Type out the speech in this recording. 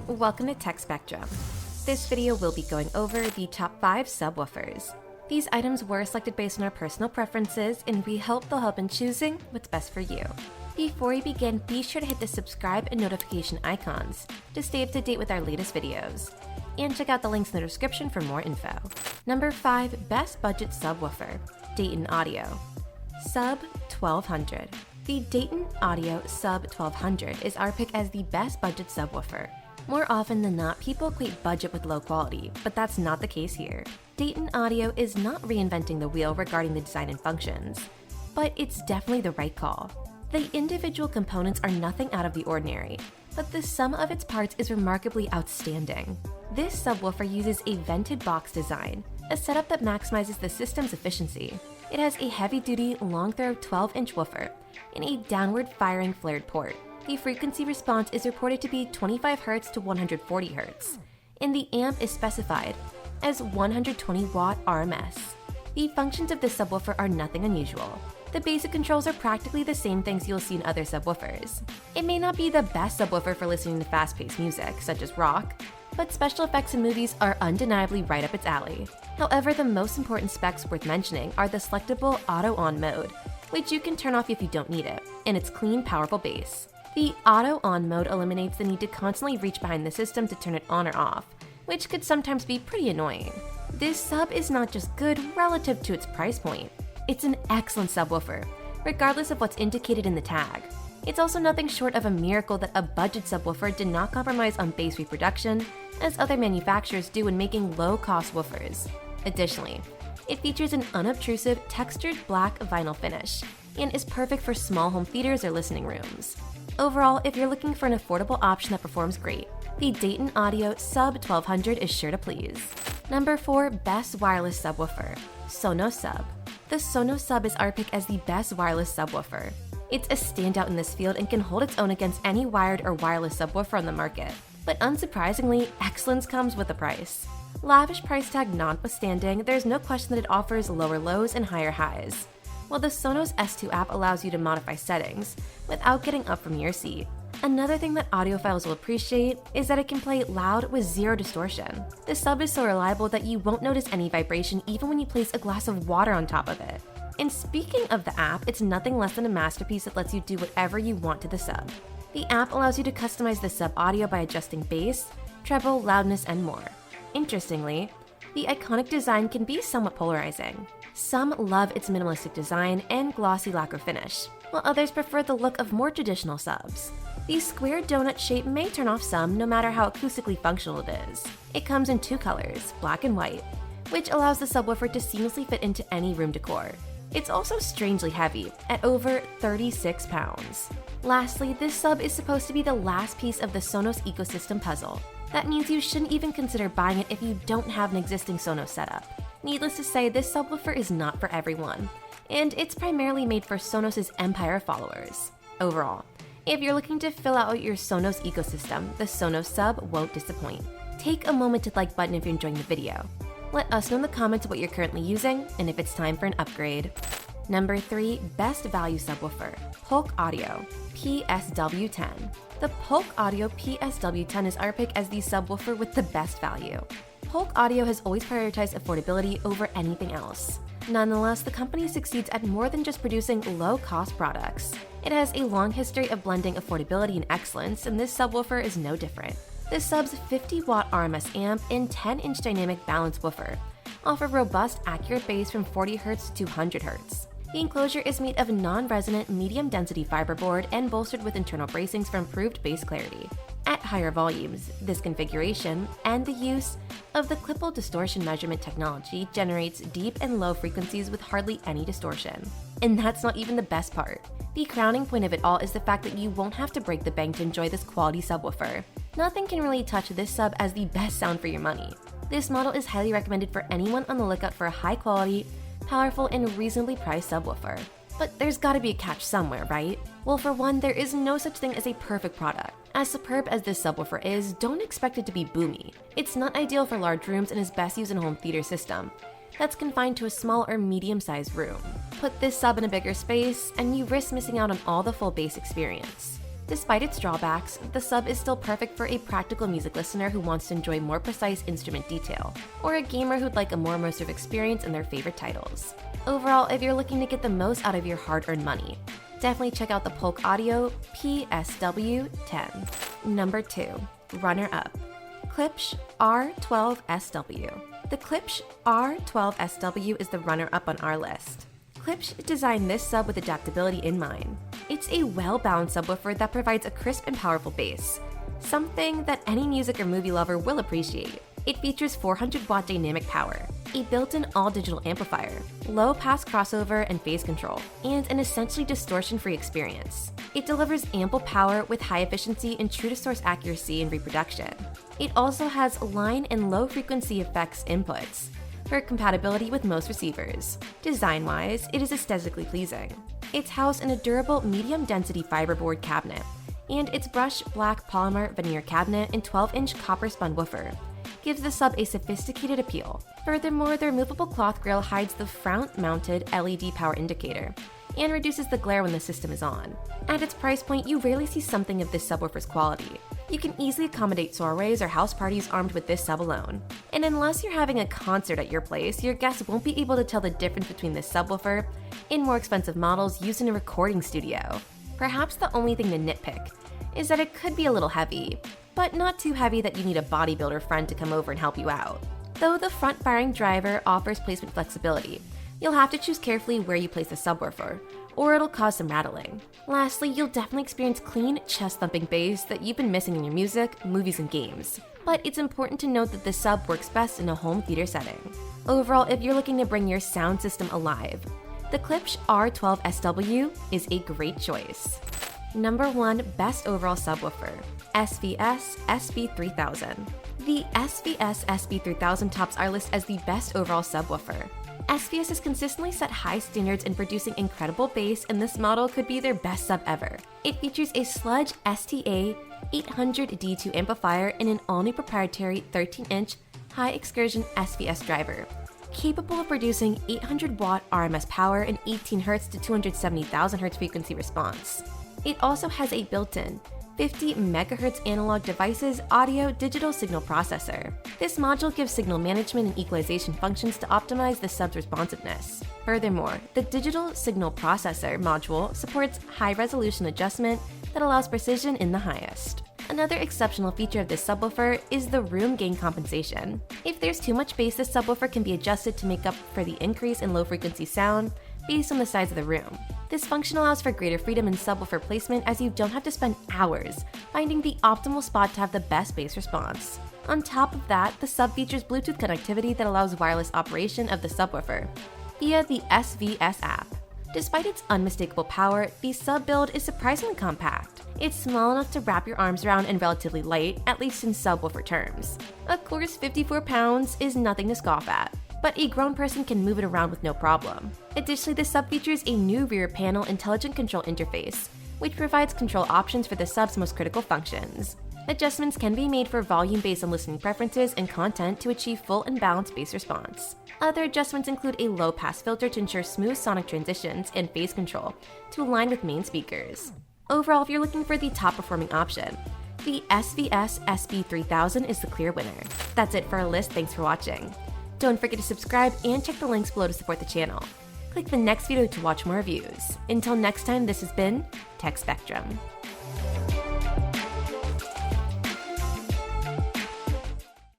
Welcome to Tech Spectrum. This video will be going over the top 5 subwoofers. These items were selected based on our personal preferences, and we hope they'll help in choosing what's best for you. Before we begin, be sure to hit the subscribe and notification icons to stay up to date with our latest videos. And check out the links in the description for more info. Number 5, Best Budget Subwoofer, Dayton Audio. Sub 1200. The Dayton Audio Sub 1200 is our pick as the best budget subwoofer. More often than not, people equate budget with low quality, but that's not the case here. Dayton Audio is not reinventing the wheel regarding the design and functions, but it's definitely the right call. The individual components are nothing out of the ordinary, but the sum of its parts is remarkably outstanding. This subwoofer uses a vented box design, a setup that maximizes the system's efficiency. It has a heavy-duty, long-throw 12-inch woofer and a downward-firing flared port. The frequency response is reported to be 25 Hz to 140 Hz, and the amp is specified as 120 watt RMS. The functions of this subwoofer are nothing unusual. The basic controls are practically the same things you'll see in other subwoofers. It may not be the best subwoofer for listening to fast-paced music, such as rock, but special effects in movies are undeniably right up its alley. However, the most important specs worth mentioning are the selectable auto-on mode, which you can turn off if you don't need it, and its clean, powerful bass. The auto-on mode eliminates the need to constantly reach behind the system to turn it on or off, which could sometimes be pretty annoying. This sub is not just good relative to its price point, it's an excellent subwoofer, regardless of what's indicated in the tag. It's also nothing short of a miracle that a budget subwoofer did not compromise on bass reproduction, as other manufacturers do when making low-cost woofers. Additionally, it features an unobtrusive, textured black vinyl finish, and is perfect for small home theaters or listening rooms. Overall, if you're looking for an affordable option that performs great, the Dayton Audio Sub 1200 is sure to please. Number 4, Best Wireless Subwoofer, Sonos Sub. The Sonos Sub is our pick as the best wireless subwoofer. It's a standout in this field and can hold its own against any wired or wireless subwoofer on the market. But unsurprisingly, excellence comes with a price. Lavish price tag notwithstanding, there's no question that it offers lower lows and higher highs, while the Sonos S2 app allows you to modify settings without getting up from your seat. Another thing that audiophiles will appreciate is that it can play loud with zero distortion. The sub is so reliable that you won't notice any vibration even when you place a glass of water on top of it. And speaking of the app, it's nothing less than a masterpiece that lets you do whatever you want to the sub. The app allows you to customize the sub audio by adjusting bass, treble, loudness, and more. Interestingly, the iconic design can be somewhat polarizing. Some love its minimalistic design and glossy lacquer finish, while others prefer the look of more traditional subs. The square donut shape may turn off some no matter how acoustically functional it is. It comes in 2 colors, black and white, which allows the subwoofer to seamlessly fit into any room decor. It's also strangely heavy, at over 36 pounds. Lastly, this sub is supposed to be the last piece of the Sonos ecosystem puzzle. That means you shouldn't even consider buying it if you don't have an existing Sonos setup. Needless to say, this subwoofer is not for everyone, and it's primarily made for Sonos' Empire followers. Overall, if you're looking to fill out your Sonos ecosystem, the Sonos sub won't disappoint. Take a moment to like button if you're enjoying the video. Let us know in the comments what you're currently using and if it's time for an upgrade. Number 3, Best Value Subwoofer, Polk Audio PSW10. The Polk Audio PSW10 is our pick as the subwoofer with the best value. Polk Audio has always prioritized affordability over anything else. Nonetheless, the company succeeds at more than just producing low-cost products. It has a long history of blending affordability and excellence, and this subwoofer is no different. The sub's 50-watt RMS amp and 10-inch dynamic balance woofer offer robust, accurate bass from 40 Hz to 100 Hz. The enclosure is made of non-resonant, medium-density fiberboard and bolstered with internal bracings for improved bass clarity. At higher volumes, this configuration and the use of the clippable distortion measurement technology generates deep and low frequencies with hardly any distortion. And that's not even the best part. The crowning point of it all is the fact that you won't have to break the bank to enjoy this quality subwoofer. Nothing can really touch this sub as the best sound for your money. This model is highly recommended for anyone on the lookout for a high-quality, powerful, and reasonably priced subwoofer. But there's gotta be a catch somewhere, right? Well, for one, there is no such thing as a perfect product. As superb as this subwoofer is, don't expect it to be boomy. It's not ideal for large rooms and is best used in a home theater system that's confined to a small or medium-sized room. Put this sub in a bigger space, and you risk missing out on all the full bass experience. Despite its drawbacks, the Sub is still perfect for a practical music listener who wants to enjoy more precise instrument detail, or a gamer who'd like a more immersive experience in their favorite titles. Overall, if you're looking to get the most out of your hard-earned money, definitely check out the Polk Audio PSW10. Number 2. Runner-up. Klipsch R12SW. The Klipsch R12SW is the runner-up on our list. Klipsch designed this sub with adaptability in mind. It's a well-balanced subwoofer that provides a crisp and powerful bass, something that any music or movie lover will appreciate. It features 400-watt dynamic power, a built-in all-digital amplifier, low-pass crossover and phase control, and an essentially distortion-free experience. It delivers ample power with high efficiency and true-to-source accuracy in reproduction. It also has line and low-frequency effects inputs for compatibility with most receivers. Design-wise, it is aesthetically pleasing. It's housed in a durable medium-density fiberboard cabinet, and its brushed black polymer veneer cabinet and 12-inch copper-spun woofer gives the sub a sophisticated appeal. Furthermore, the removable cloth grille hides the front-mounted LED power indicator and reduces the glare when the system is on. At its price point, you rarely see something of this subwoofer's quality. You can easily accommodate soirees or house parties armed with this sub alone. And unless you're having a concert at your place, your guests won't be able to tell the difference between this subwoofer and more expensive models used in a recording studio. Perhaps the only thing to nitpick is that it could be a little heavy, but not too heavy that you need a bodybuilder friend to come over and help you out. Though the front-firing driver offers placement flexibility, you'll have to choose carefully where you place the subwoofer, or it'll cause some rattling. Lastly, you'll definitely experience clean, chest-thumping bass that you've been missing in your music, movies, and games. But it's important to note that the sub works best in a home theater setting. Overall, if you're looking to bring your sound system alive, the Klipsch R12SW is a great choice. Number 1 Best Overall Subwoofer, SVS SB3000. The SVS SB3000 tops our list as the best overall subwoofer. SVS has consistently set high standards in producing incredible bass, and this model could be their best sub ever. It features a Sludge STA 800D2 amplifier and an all-new proprietary 13-inch high excursion SVS driver, capable of producing 800-watt RMS power and 18 Hz to 270,000 Hz frequency response. It also has a built-in 50 MHz analog devices audio digital signal processor. This module gives signal management and equalization functions to optimize the sub's responsiveness. Furthermore, the digital signal processor module supports high-resolution adjustment that allows precision in the highest. Another exceptional feature of this subwoofer is the room gain compensation. If there's too much bass, this subwoofer can be adjusted to make up for the increase in low-frequency sound based on the size of the room. This function allows for greater freedom in subwoofer placement, as you don't have to spend hours finding the optimal spot to have the best bass response. On top of that, the sub features Bluetooth connectivity that allows wireless operation of the subwoofer via the SVS app. Despite its unmistakable power, the sub build is surprisingly compact. It's small enough to wrap your arms around and relatively light, at least in subwoofer terms. Of course, 54 pounds is nothing to scoff at, but a grown person can move it around with no problem. Additionally, the sub features a new rear panel intelligent control interface, which provides control options for the sub's most critical functions. Adjustments can be made for volume based on listening preferences and content to achieve full and balanced bass response. Other adjustments include a low-pass filter to ensure smooth sonic transitions and phase control to align with main speakers. Overall, if you're looking for the top-performing option, the SVS SB3000 is the clear winner. That's it for our list. Thanks for watching. Don't forget to subscribe and check the links below to support the channel. Click the next video to watch more reviews. Until next time, this has been Tech Spectrum.